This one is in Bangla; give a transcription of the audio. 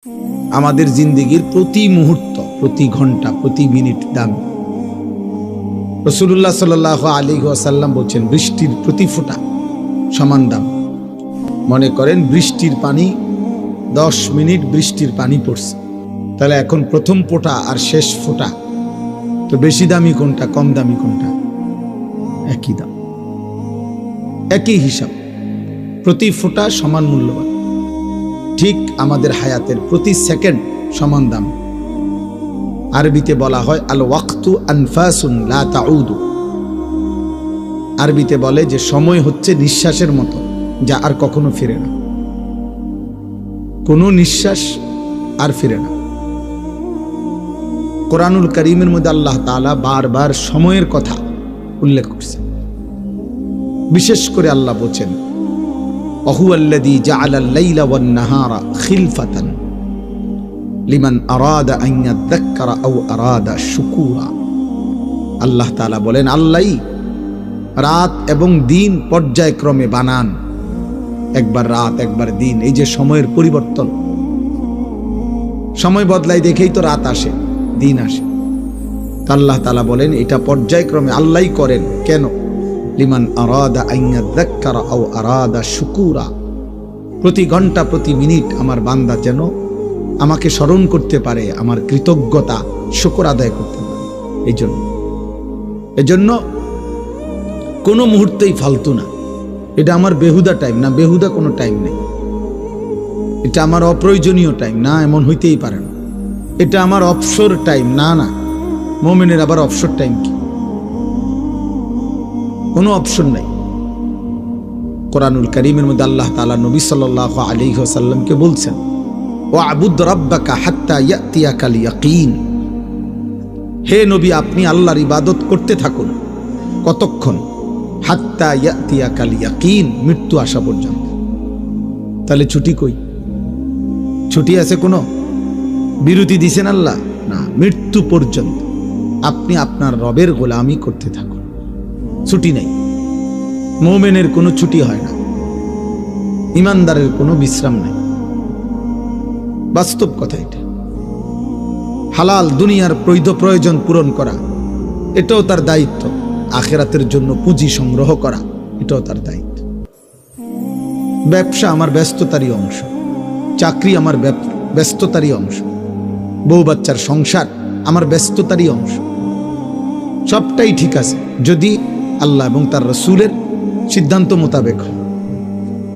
আমাদের জিন্দেগির প্রতি মুহূর্ত, প্রতি ঘন্টা, প্রতি মিনিট দামি। রাসূলুল্লাহ সাল্লাল্লাহু আলাইহি ওয়াসাল্লাম বলছেন, বৃষ্টির প্রতি ফোঁটা সমান দাম। মনে করেন বৃষ্টির পানি, 10 মিনিট বৃষ্টির পানি পড়ছে, তাহলে এখন প্রথম ফোঁটা আর শেষ ফোঁটা তো বেশি দামি কোনটা, কম দামি কোনটা? একই দাম, একই হিসাব, প্রতি ফোঁটা সমান মূল্যবান। ঠিক আমাদের হায়াতের প্রতি সেকেন্ড সমান দাম। আরবিতে বলা হয় আল ওয়াক্তু আনফাসুন লা তাউদু। আরবিতে বলে যে সময় হচ্ছে নিঃশ্বাসের মতো, যা আর কখনো ফিরে না। কোনো নিঃশ্বাস আর ফিরে না। কোরআনুল কারীমের মধ্যে আল্লাহ তাআলা বারবার সময়ের কথা উল্লেখ করছেন। বিশেষ করে আল্লাহ বলেন, ওয়াহুয়াল্লাযী জাআলাল লাইলা ওয়ান নাহারা খিলফাতান লিমান আরাদা আন ইয়াযাক্কারা আও আরাদা শুকুরা। আল্লাহ তাআলা বলেন, আল্লাহই রাত এবং দিন পর্যায়ক্রমে বানান। একবার রাত, একবার দিন, এই যে সময়ের পরিবর্তন, সময় বদলায় দেখেই তো রাত আসে, দিন আসে। আল্লাহ তাআলা বলেন এটা পর্যায়ক্রমে আল্লাহই করেন। কেন? লিমান আরাদা আন ইয়াযাক্কারা আও আরাদা শুকুরা। প্রতি ঘন্টা, প্রতি মিনিট আমার বান্দা যেন আমাকে স্মরণ করতে পারে, আমার কৃতজ্ঞতা, শুকর আদায় করতে পারে। এজন্য কোনো মুহূর্তেই ফালতু না। এটা আমার বেহুদা টাইম না, বেহুদা কোনো টাইম নেই। এটা আমার অপ্রয়োজনীয় টাইম না, এমন হইতেই পারে না। এটা আমার অবসর টাইম না, না। মুমিনের আবার অবসর টাইম কি? কোনো অপশন নাই। কোরআনুল কারীমের মধ্যে আল্লাহ তাআলা নবী সাল্লাল্লাহু আলাইহি ওয়াসাল্লামকে বলছেন, ওয়া'বুদ রাব্বাকা হাত্তা ইয়াতিয়াকাল ইয়াকিন। হে নবী, আপনি আল্লাহর ইবাদত করতে থাকুন। কতক্ষণ? হাত্তা ইয়াতিয়াকাল ইয়াকিন, মৃত্যু আসা পর্যন্ত। তাহলে ছুটি কই? ছুটি আছে কোনো? বিরতি দিছেন আল্লাহ? না, মৃত্যু পর্যন্ত আপনি আপনার রবের গোলামি করতে থাকুন। ছুটি নেই। মুমিনের কোনো ছুটি হয় না, ইমানদারের কোনো বিশ্রাম নাই। বাস্তব কথা এটা। হালাল দুনিয়ার প্রয়োজন পূরণ করা, এটাও তার দায়িত্ব। আখিরাতের জন্য পুঁজি সংগ্রহ করা, এটাও তার দায়িত্ব। ব্যবসা আমার ব্যস্ততারই অংশ, চাকরি আমার ব্যস্ততারই অংশ, বউ বাচ্চার সংসার আমার ব্যস্ততারই অংশ। সবটাই ঠিক আছে যদি আল্লাহ এবং তার রাসূলের সিদ্ধান্ত মোতাবেক হয়।